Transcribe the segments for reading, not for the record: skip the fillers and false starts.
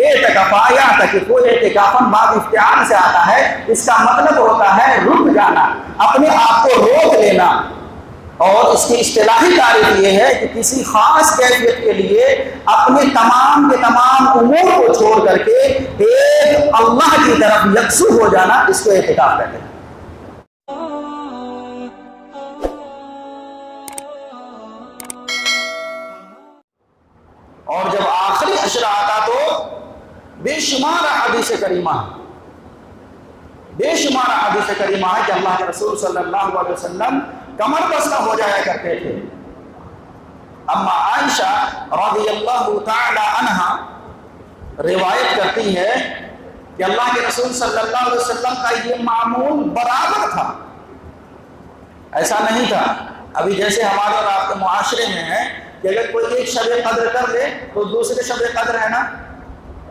اعتکفا یعتکف، اعتکافاً بعد افتعال سے آتا ہے، اس کا مطلب ہوتا ہے رک جانا، اپنے آپ کو روک لینا۔ اور اس کی اصطلاحی تعریف یہ ہے کہ کسی خاص کیفیت کے لیے اپنے تمام کے تمام امور کو چھوڑ کر کے ایک اللہ کی طرف یکسو ہو جانا، اس کو اعتکاف کہتے ہیں۔ اور جب آخری عشرہ آتا تو بے شمار حدیث کریمہ ہے کہ اللہ کے رسول صلی اللہ علیہ وسلم کمر بستہ ہو جایا کرتے تھے۔ اما عائشہ رضی اللہ تعالی عنہا روایت کرتی ہے کہ اللہ کے رسول صلی اللہ علیہ وسلم کا یہ معمول برابر تھا، ایسا نہیں تھا ابھی جیسے ہمارے اور آپ کے معاشرے میں ہے کہ اگر کوئی ایک شب قدر کر لے تو دوسرے شب قدر ہے نا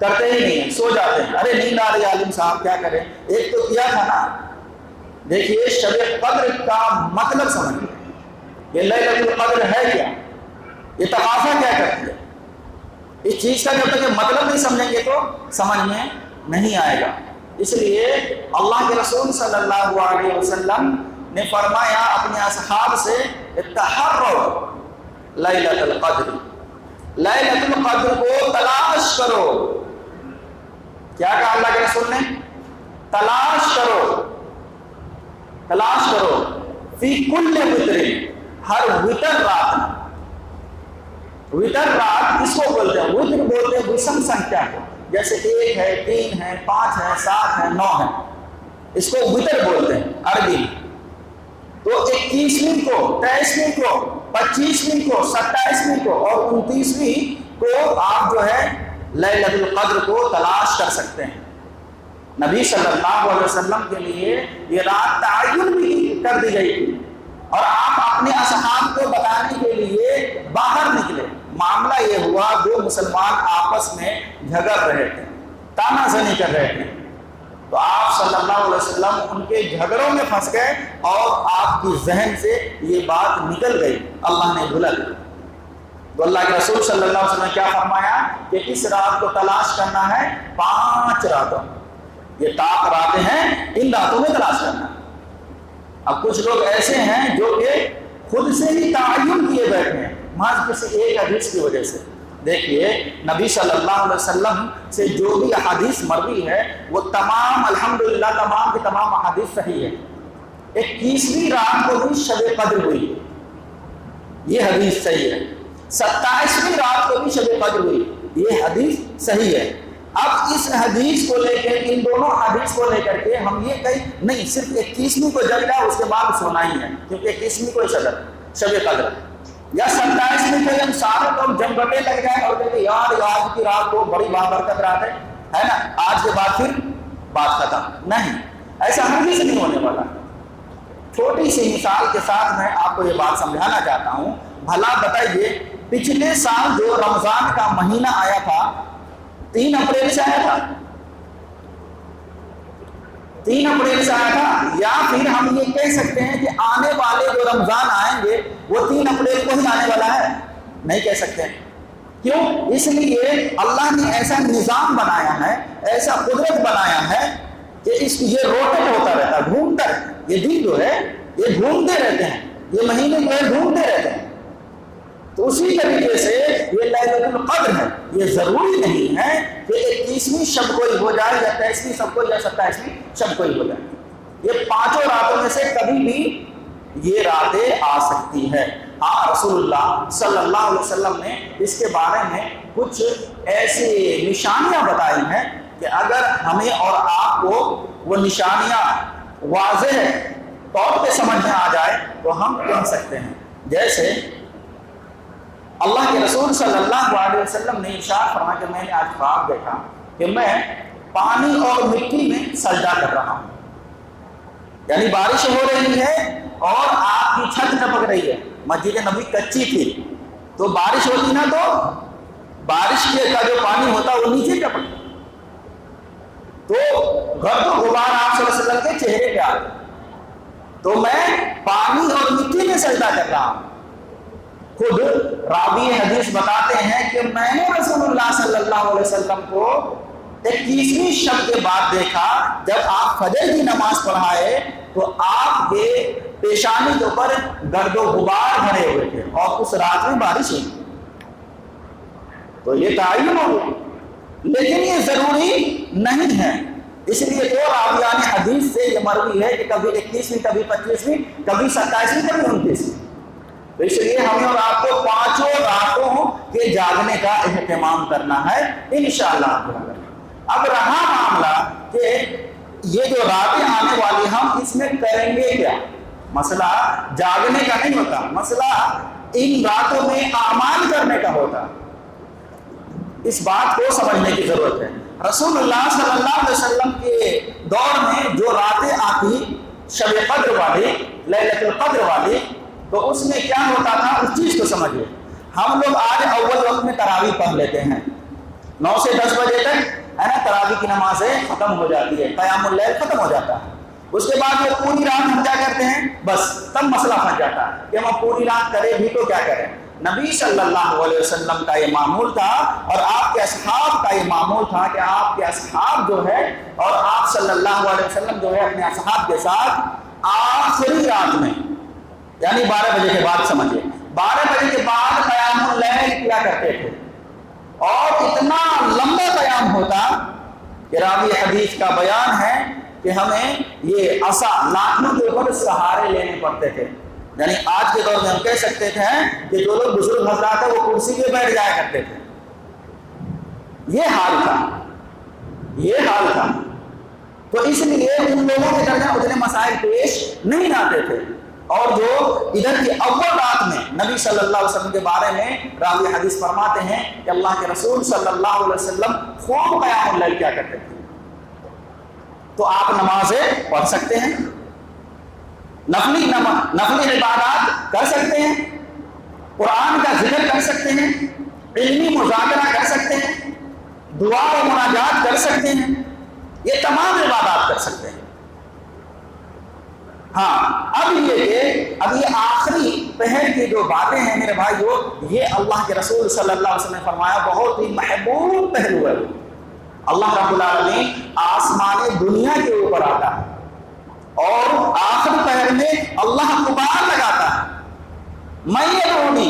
کرتے ہی نہیں ہیں، سو جاتے ہیں، ارے نیند آ رہی عالم صاحب کیا کریں، ایک تو کیا تھا نا۔ دیکھیے شب قدر کا مطلب سمجھیے، یہ لیلۃ القدر ہے کیا، یہ تقاضا کیا کرتی ہے، اس چیز کا جب تک یہ مطلب نہیں سمجھیں گے تو سمجھ میں نہیں آئے گا۔ اس لیے اللہ کے رسول صلی اللہ علیہ وسلم نے فرمایا اپنے اصحاب سے تحروا لیلۃ القدر، لیلۃ القدر کو تلاش کرو۔ کیا کہا اللہ کے رسول نے؟ تلاش کرو فی کل وتر، ہر وتر رات میں۔ وتر رات کس کو بولتے ہیں؟ وتر بولتے ہیں وسم سنکھیا کو، جیسے 1 ہے، 3 ہے، 5 ہے، 7 ہے، 9 ہے، اس کو وتر بولتے ہیں عربی میں۔ تو 21ویں کو، 23ویں کو، 25ویں کو، 27ویں کو اور 29ویں کو آپ جو ہے لیلۃ القدر کو تلاش کر سکتے ہیں۔ نبی صلی اللہ علیہ وسلم کے لیے یہ رات تعین بھی کر دی گئی تھی، اور آپ اپنے اصحاب کو بتانے کے لیے باہر نکلے۔ معاملہ یہ ہوا دو مسلمان آپس میں جھگڑ رہے تھے، تانا زنی کر رہے تھے، تو آپ صلی اللہ علیہ وسلم ان کے جھگڑوں میں پھنس گئے اور آپ کی ذہن سے یہ بات نکل گئی، اللہ نے بھلا دی۔ تو اللہ کے رسول صلی اللہ علیہ وسلم نے کیا فرمایا کہ اس رات کو تلاش کرنا ہے 5 راتوں، یہ طاق راتیں ہیں، ان راتوں میں تلاش کرنا ہے۔ اب کچھ لوگ ایسے ہیں جو کہ خود سے ہی تعین کیے بیٹھے ہیں محض کسی ایک حدیث کی وجہ سے۔ دیکھیے نبی صلی اللہ علیہ وسلم سے جو بھی احادیث مروی ہے وہ تمام الحمدللہ تمام کی تمام احادیث صحیح ہے۔ 21ویں رات کو بھی شب قدر ہوئی، یہ حدیث صحیح ہے۔ 27ویں رات کو بھی شب قدر ہوئی، یہ حدیث صحیح ہے۔ اب اس حدیث کو لے کے، ان دونوں حدیث کو لے کر کے ہم یہ کہیں نہیں صرف 21ویں کو جگ جائے اس کے بعد سونا ہی ہے، کیونکہ 21ویں کو شب قدر، یا 27ویں کو ہم سارے لوگ جمگٹے لگ جائیں اور کہتے یار آج کی رات کو بڑی بابرکت رات ہے نا، آج کے بعد پھر بات ختم، نہیں، ایسا ہرگز نہیں ہونے والا۔ چھوٹی سی مثال کے ساتھ میں آپ کو یہ بات سمجھانا چاہتا ہوں۔ بھلا بتائیے پچھلے سال جو رمضان کا مہینہ آیا تھا 3 اپریل سے آیا تھا، 3 اپریل سے آیا تھا، یا پھر ہم یہ کہہ سکتے ہیں کہ آنے والے جو رمضان آئیں گے وہ 3 اپریل کو ہی آنے والا ہے؟ نہیں کہہ سکتے۔ کیوں؟ اس لیے اللہ نے ایسا نظام بنایا ہے، ایسا قدرت بنایا ہے کہ یہ روٹیٹ ہوتا رہتا ہے، گھومتا رہتا ہے، یہ دن جو ہے یہ گھومتے رہتے ہیں، یہ مہینے جو ہے گھومتے رہتے ہیں۔ تو اسی طریقے سے یہ لیلۃ القدر ہے، یہ ضروری نہیں ہے کہ 21ویں شب کو ہی ہو جائے یا 23ویں شب کو یا 27ویں شب کو ہی ہو جائے، یہ 5 راتوں میں سے کبھی بھی یہ راتیں آ سکتی ہے۔ ہاں رسول اللہ صلی اللہ علیہ وسلم نے اس کے بارے میں کچھ ایسی نشانیاں بتائی ہیں کہ اگر ہمیں اور آپ کو وہ نشانیاں واضح طور پہ سمجھ میں آ جائے تو ہم کہہ سکتے ہیں۔ جیسے اللہ کے رسول صلی اللہ علیہ وسلم نے ارشاد فرمایا کہ میں نے آج خواب دیکھا کہ میں پانی اور مٹی میں سجدہ کر رہا ہوں، یعنی بارش ہو رہی ہے اور آپ کی چھت ٹپک رہی ہے۔ مسجد نبی کچی تھی تو بارش ہوتی نا تو بارش کا جو پانی ہوتا وہ نیچے ٹپکتا، تو گرد و غبار آپ صلی اللہ علیہ وسلم کے چہرے پہ آتا، تو میں پانی اور مٹی میں سجدہ کر رہا ہوں۔ خود راوی حدیث بتاتے ہیں کہ میں نے رسول اللہ صلی اللہ علیہ وسلم کو 21ویں شب کے بعد دیکھا، جب آپ فجر کی نماز پڑھائے تو آپ کے پیشانی کے اوپر گرد و غبار بھرے ہوئے تھے اور اس رات میں بارش ہوئی۔ تو یہ تعین ہو گیا، لیکن یہ ضروری نہیں ہے، اس لیے تو راویان حدیث سے یہ مروی ہے کہ کبھی 21ویں، کبھی 25ویں، کبھی 27ویں، کبھی 29ویں۔ تو اس لیے ہمیں اور آپ کو 5 راتوں کے جاگنے کا اہتمام کرنا ہے انشاءاللہ۔ اب رہا معاملہ کہ یہ جو راتیں آنے والی ہم اس میں کریں گے کیا، مسئلہ جاگنے کا نہیں ہوتا، مسئلہ ان راتوں میں اعمال کرنے کا ہوتا۔ اس بات کو سمجھنے کی ضرورت ہے۔ رسول اللہ صلی اللہ علیہ وسلم کے دور میں جو راتیں آتی شب قدر والی، لیلۃ القدر والی، تو اس میں کیا ہوتا تھا اس چیز کو سمجھیے۔ ہم لوگ آج اول وقت میں تراویح پڑھ لیتے ہیں، 9 سے 10 بجے تک ہے نا، تراویح کی نمازیں ختم ہو جاتی ہے، قیام اللیل ختم ہو جاتا ہے۔ اس کے بعد یہ پوری رات ہم کیا کرتے ہیں، بس تب مسئلہ پھنس جاتا ہے کہ ہم پوری رات کریں بھی تو کیا کریں۔ نبی صلی اللہ علیہ وسلم کا یہ معمول تھا اور آپ کے اصحاب کا یہ معمول تھا کہ آپ کے اصحاب جو ہے اور آپ صلی اللہ علیہ وسلم جو ہے اپنے اصحاب کے ساتھ آخری رات میں، یعنی 12 بجے کے بعد سمجھیے، 12 بجے کے بعد قیام اللیل کیا کرتے تھے، اور اتنا لمبا قیام ہوتا کہ راوی حدیث کا بیان ہے کہ ہمیں یہ عصا لاٹھوں کے اوپر سہارے لینے پڑتے تھے۔ یعنی آج کے دور میں ہم کہہ سکتے تھے کہ جو لوگ بزرگ حضرات ہیں وہ کرسی پہ بیٹھ جایا کرتے تھے۔ یہ حال تھا، یہ حال تھا۔ تو اس لیے ان لوگوں کے درمیان اتنے مسائل پیش نہیں آتے تھے، اور جو ادھر کی اول رات میں نبی صلی اللہ علیہ وسلم کے بارے میں راوی حدیث فرماتے ہیں کہ اللہ کے رسول صلی اللہ علیہ وسلم خوب قیام اللیل کیا کرتے تھے۔ تو آپ نمازیں پڑھ سکتے ہیں، نفلی عبادات کر سکتے ہیں، قرآن کا ذکر کر سکتے ہیں، علمی مذاکرہ کر سکتے ہیں، دعا و مناجات کر سکتے ہیں، یہ تمام عبادات کر سکتے ہیں۔ ہاں اب یہ کہ اب یہ آخری پہر کی جو باتیں ہیں میرے بھائیو، یہ اللہ کے رسول صلی اللہ علیہ وسلم نے فرمایا بہت ہی محبوب پہلو ہے۔ اللہ رب العالمین آسمان دنیا کے اوپر آتا ہے اور آخر پہر میں اللہ پکار لگاتا ہے، میں یدعونی،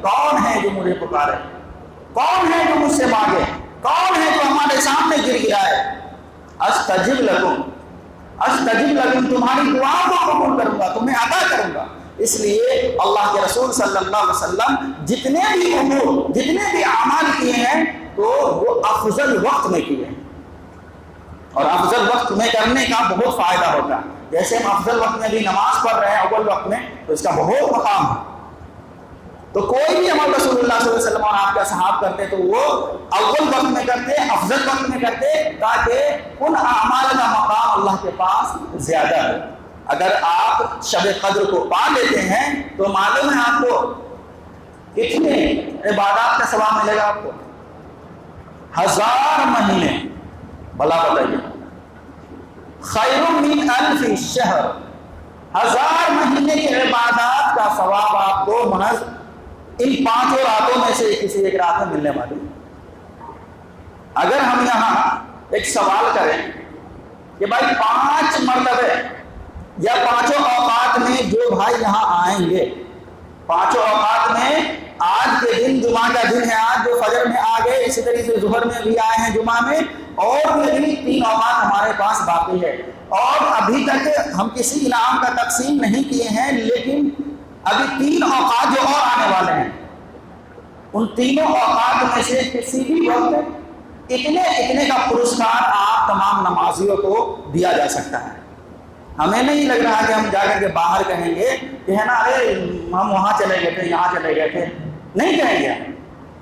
کون ہے جو مجھے پکارے، کون ہے جو مجھ سے مانگے، کون ہے جو ہمارے سامنے گر گرائے، استجب لکم، تمہاری دعا کو قبول کروں گا، تمہیں عطا کروں گا۔ اس لیے اللہ کے رسول صلی اللہ علیہ وسلم جتنے بھی امور، جتنے بھی اعمال کیے ہیں تو وہ افضل وقت میں کیے ہیں، اور افضل وقت میں کرنے کا بہت فائدہ ہوتا ہے۔ جیسے ہم افضل وقت میں بھی نماز پڑھ رہے ہیں اول وقت میں، تو اس کا بہت مقام ہے۔ تو کوئی بھی عمل رسول اللہ صلی اللہ علیہ وسلم اور آپ کے اصحاب کرتے تو وہ اول وقت میں کرتے، افضل وقت میں کرتے، تاکہ ان اعمال کا مقام اللہ کے پاس زیادہ ہے۔ اگر آپ شب قدر کو پا لیتے ہیں تو معلوم ہے آپ کو کتنے عبادات کا ثواب ملے گا، آپ کو 1000 مہینے، بھلا بتائیے، خیر من 1000 شہر، 1000 مہینے کی عبادات کا ثواب آپ کو محض ان 5 راتوں میں سے کسی ایک رات میں ملنے والی ہے۔ اگر ہم یہاں ایک سوال کریں کہ بھائی 5 مرتبے یا 5 اوقات میں جو بھائی یہاں آئیں گے، 5 اوقات میں آج کے دن جمعہ کا دن ہے، آج جو فجر میں آ گئے، اسی طریقے سے ظہر میں بھی آئے ہیں جمعہ میں، اور بھی 3 اوقات ہمارے پاس باقی ہے، اور ابھی تک ہم کسی انعام کا تقسیم نہیں کیے ہیں، لیکن ابھی 3 اوقات جو اور آنے والے ہیں، ان تینوں اوقات میں سے کسی بھی وقت اتنے کا پرسکار آپ تمام نمازیوں کو دیا جا سکتا ہے۔ ہمیں نہیں لگ رہا کہ ہم جا کر کے باہر کہیں گے کہ ہے نا ارے ہم وہاں چلے گئے تھے، یہاں چلے گئے تھے، نہیں کہیں گے،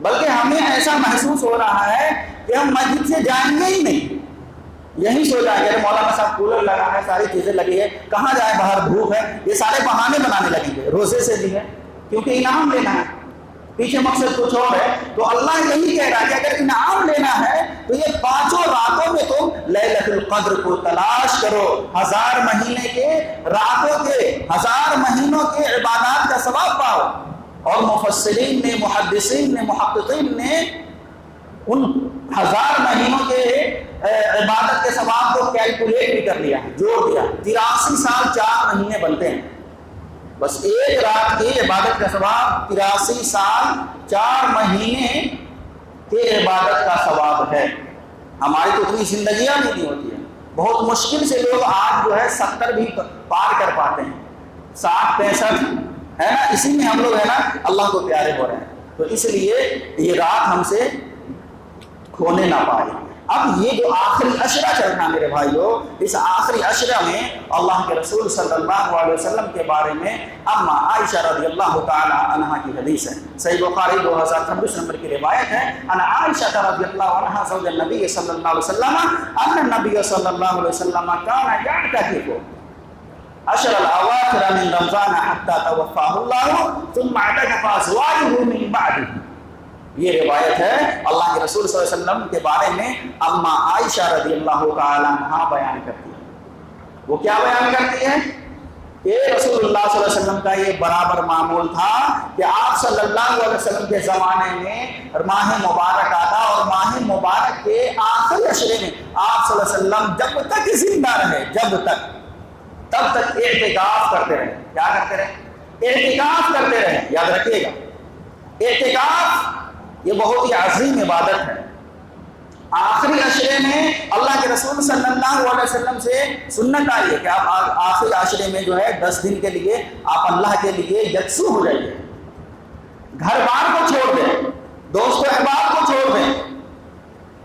بلکہ ہمیں ایسا محسوس ہو رہا ہے کہ ہم مسجد سے جائیں گے ہی نہیں، یہی سو جائیں گے، مولانا صاحب کولر لگا ہے، ساری چیزیں لگی ہے، کہاں جائیں، باہر دھوپ ہے، یہ سارے بہانے بنانے لگیں گے، روزے سے بھی ہے کیونکہ انعام لینا ہے، پیچھے مقصد کچھ اور ہے۔ تو اللہ یہی کہہ رہا ہے کہ اگر انعام لینا ہے تو یہ 5 راتوں میں تم لیلۃ القدر قدر کو تلاش کرو، 1000 مہینے کے راتوں کے 1000 مہینوں کے عبادات کا ثواب پاؤ۔ اور مفسرین نے، محدثین نے، محققین نے ان 1000 مہینوں کے عبادت کے ثواب کو کیلکولیٹ بھی کر لیا، جوڑ دیا، 83 سال 4 مہینے بنتے ہیں۔ بس ایک رات کی عبادت کا ثواب 83 سال 4 مہینے کے عبادت کا ثواب ہے۔ ہماری تو اتنی زندگیاں بھی نہیں ہوتی ہیں، بہت مشکل سے لوگ آج جو ہے 70 بھی پار کر پاتے ہیں، 60 65 ہے نا، اسی میں ہم لوگ ہے نا اللہ کو پیارے ہو رہے ہیں۔ تو اس لیے یہ رات ہم سے کھونے نہ پائے۔ اب یہ جو آخری عشرہ چل رہا میرے بھائیوں، اس آخری عشرہ میں اللہ کے رسول صلی اللہ علیہ وسلم کے بارے میں اما عائشہ رضی اللہ تعالی عنہا کی حدیث ہے، صحیح بخاری 2026 نمبر کی روایت ہے، ان عائشہ رضی اللہ عنہا زوج النبی صلی اللہ علیہ وسلم ان النبی صلی اللہ علیہ وسلم کان یعتکف عشر الاواخر من رمضان حتى توفاه الله ثم اعتكف ازواجه من بعده۔ یہ روایت ہے اللہ کے رسول صلی اللہ علیہ وسلم کے بارے میں اما عائشہ رضی اللہ تعالی عنہا بیان کرتی ہے۔ وہ کیا بیان کرتی ہے کہ رسول اللہ صلی اللہ علیہ وسلم کا یہ برابر معمول تھا کہ آپ صلی اللہ علیہ وسلم کے زمانے میں ماہ مبارک آتا اور ماہ مبارک کے آخری عشرے میں آپ صلی اللہ علیہ وسلم جب تک زندہ رہے، جب تک تب تک اعتکاف کرتے رہے۔ کیا کرتے رہے؟ اعتکاف کرتے رہے۔ یاد رکھیے گا، اعتکاف یہ بہت ہی عظیم عبادت ہے۔ آخری عشرے میں اللہ کے رسول صلی اللہ علیہ وسلم سے سنت آئی ہے کہ آپ آخری عشرے میں جو ہے 10 دن کے لیے آپ اللہ کے لیے یکسو ہو جائیے، گھر بار کو چھوڑ دیں، دوست و احباب کو چھوڑ دیں،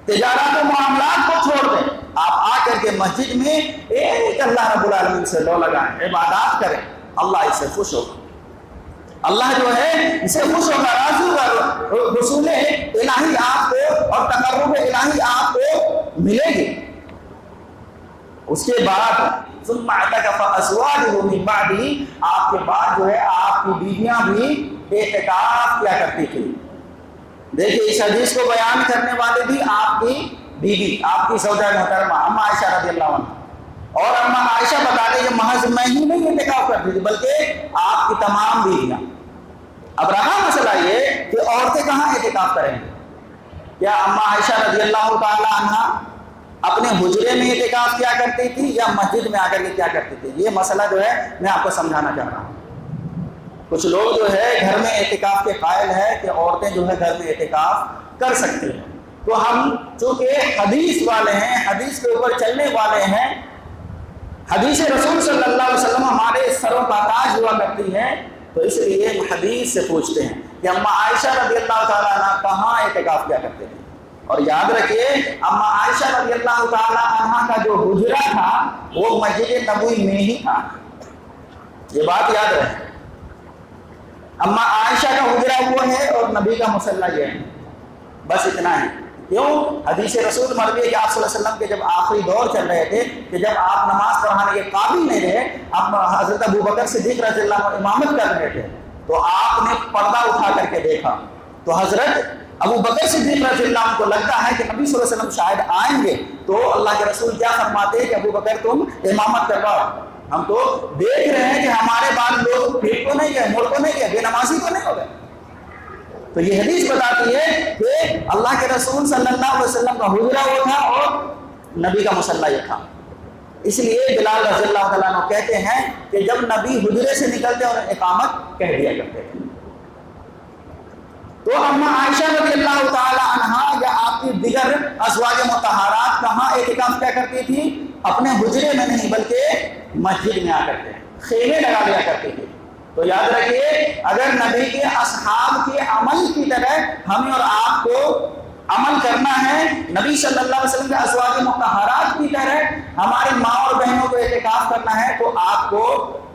تجارت و معاملات کو چھوڑ دیں، آپ آ کر کے مسجد میں ایک اللہ رب العالمین سے لو لگائیں، عبادات کریں، اللہ اس سے خوش ہوگا، اللہ جو ہے اسے خوش ہوگا، راضی ہوگا، حصول الہی آپ کو اور تقرب الہی آپ کو ملے گی۔ اس کے بعد ثم اعتکف ازواجہ من بعدہ، آپ کے بعد جو ہے آپ کی بیویاں بھی اعتکاف کیا کرتی تھی۔ دیکھیے اس حدیث کو بیان کرنے والے بھی آپ کی بیوی، آپ کی زوجہ محترمہ اما عائشہ رضی اللہ عنہا، اور اما عائشہ بتاتے کہ محض میں ہی نہیں اعتکاف کرتی تھی بلکہ آپ کی تمام بیویاں۔ اب رہا مسئلہ یہ کہ عورتیں کہاں اعتکاف کریں گے؟ کیا اما عائشہ رضی اللہ تعالی عنہا اپنے حجرے میں اعتکاف کیا کرتی تھی یا مسجد میں آ کر کے کیا کرتی تھی؟ یہ مسئلہ جو ہے میں آپ کو سمجھانا چاہ رہا ہوں۔ کچھ لوگ جو ہے گھر میں اعتکاف کے قائل ہے کہ عورتیں جو ہے گھر میں اعتکاف کر سکتی ہیں، تو ہم چونکہ حدیث والے ہیں، حدیث کے اوپر چلنے والے ہیں، حدیث رسول صلی اللہ علیہ وسلم ہمارے سروں کا تاج ہوا کرتی ہے، تو اس لیے ہم حدیث سے پوچھتے ہیں کہ اما عائشہ رضی اللہ تعالیٰ عنہ کہاں اعتکاف کیا کرتے تھے۔ اور یاد رکھیے اما عائشہ رضی اللہ تعالیٰ عنہ کا جو حجرہ تھا وہ مسجد نبوی میں ہی تھا، یہ بات یاد رکھیں۔ اما عائشہ کا حجرہ وہ ہے اور نبی کا مصلی یہ ہے، بس اتنا ہے۔ کیوں؟ حدیث رسول مرضی ہے کہ آپ صلی اللہ علیہ وسلم کے جب آخری دور چل رہے تھے کہ جب آپ نماز پڑھانے کے قابل نہیں رہے، اب حضرت ابوبکر صدیق رضی اللہ عنہ امامت کر رہے تھے، تو آپ نے پردہ اٹھا کر کے دیکھا تو حضرت ابوبکر صدیق رضی اللہ عنہ کو لگتا ہے کہ نبی صلی اللہ علیہ وسلم شاید آئیں گے، تو اللہ کے رسول کیا فرماتے ہیں کہ ابوبکر تم امامت کرواؤ، ہم تو دیکھ رہے ہیں کہ ہمارے بعد لوگ پھر تو نہیں گئے، مڑ تو نہیں گئے، بے نمازی تو نہیں ہو گئے۔ تو یہ حدیث بتاتی ہے کہ اللہ کے رسول صلی اللہ علیہ وسلم کا حجرہ وہ تھا اور نبی کا مصلی یہ تھا۔ اس لیے بلال رضی اللہ تعالیٰ عنہ کہتے ہیں کہ جب نبی حجرے سے نکلتے اور اقامت کہہ دیا کرتے تھے۔ تو اما عائشہ رضی اللہ تعالیٰ عنہا یا آپ کی دیگر ازواج مطہرات کہاں اعتکاف کیا کرتی تھی؟ اپنے حجرے میں نہیں بلکہ مسجد میں آ کرتے خیمے لگا دیا کرتے تھے۔ تو یاد رکھیے اگر نبی کے اصحاب کے عمل کی طرح ہمیں اور آپ کو عمل کرنا ہے، نبی صلی اللہ علیہ وسلم کے ازواج مطہرات کی طرح ہماری ماں اور بہنوں کو اعتکاف کرنا ہے، تو آپ کو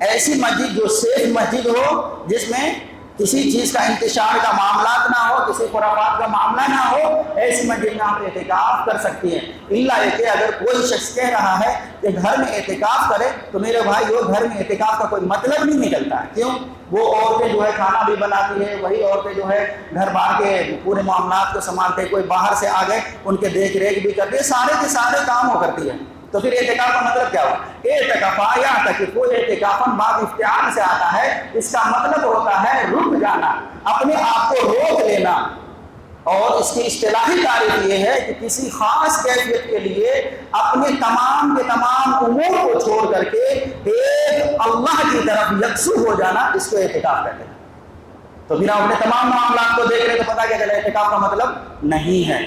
ایسی مسجد جو سیف مسجد ہو، جس میں کسی چیز کا انتشار کا معاملات نہ ہو، کسی خرافات کا معاملہ نہ ہو، ایسی مسجد میں آپ اعتکاف کر سکتی ہیں۔ الا یہ کہ اگر کوئی شخص کہہ رہا ہے کہ گھر میں اعتکاف کرے، تو میرے بھائی وہ گھر میں اعتکاف کا کوئی مطلب نہیں نکلتا ہے۔ کیوں؟ وہ عورتیں جو ہے کھانا بھی بناتی ہے، وہی عورتیں جو ہے گھر بار کے پورے معاملات کو سنبھالتے، کوئی باہر سے آ گئے ان کے دیکھ ریکھ بھی کرتے، سارے کے سارے کام وہ کرتی ہے۔ تو پھر اعتکاف کا مطلب کیا ہوا؟ اعتکافا یعتکف، اعتکافاً باب افتعال سے آتا ہے، اس کا مطلب ہوتا ہے رک جانا، اپنے آپ کو روک لینا۔ اور اس کی اصطلاحی تعریف یہ ہے کہ کسی خاص کیفیت کے لیے اپنے تمام کے تمام امور کو چھوڑ کر کے ایک اللہ کی طرف یکسو ہو جانا، اس کو اعتکاف کہتے ہیں۔ تو پھر آپ اپنے تمام معاملات کو دیکھ رہے تو پتہ کیا چلا اعتکاف کا مطلب نہیں ہے،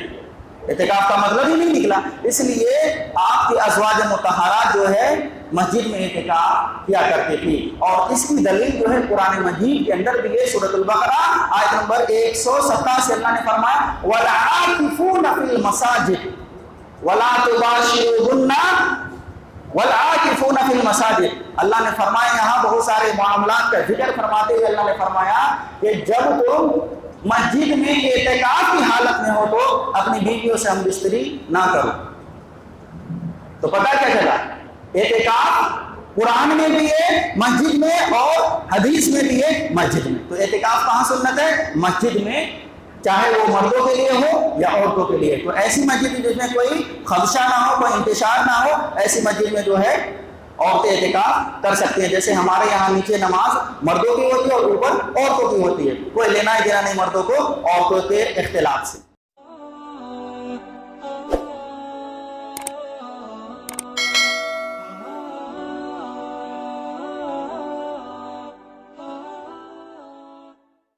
اعتکاف کا مطلب ہی نہیں نکلا۔ اس لیے آپ کی ازواج مطہرات جو ہے مسجد میں اعتکاف کیا کرتی تھی، اور اس کی دلیل جو ہے قرآن مجید کے اندر بھی ہے۔ سورۃ البقرہ آیت نمبر 187 سے اللہ نے فرمایا وَالْعَاكِفُونَ فِي الْمَسَاجِدِ وَلَا تُبَاشِرُوهُنَّ وَالْعَاكِفُونَ فِي الْمَسَاجِدِ۔ اللہ نے فرمایا، یہاں بہت سارے معاملات کا ذکر فرماتے ہوئے اللہ نے فرمایا کہ جب تم مسجد میں اعتکاف کی حالت میں ہو تو اپنی بیویوں سے ہم بستری نہ کرو۔ تو پتہ کیا چلا، اعتکاف قرآن میں بھی ہے مسجد میں، اور حدیث میں بھی ہے مسجد میں۔ تو اعتکاف کہاں سنت ہے؟ مسجد میں، چاہے وہ مردوں کے لیے ہو یا عورتوں کے لیے۔ تو ایسی مسجد جس میں کوئی خدشہ نہ ہو، کوئی انتشار نہ ہو، ایسی مسجد میں جو ہے عورتیں اعتکاف کر سکتی ہیں۔ جیسے ہمارے یہاں نیچے نماز مردوں کی ہوتی ہے اور اوپر عورتوں کی ہوتی ہے، کوئی لینا دینا نہیں مردوں کو عورتوں کے اختلاف سے۔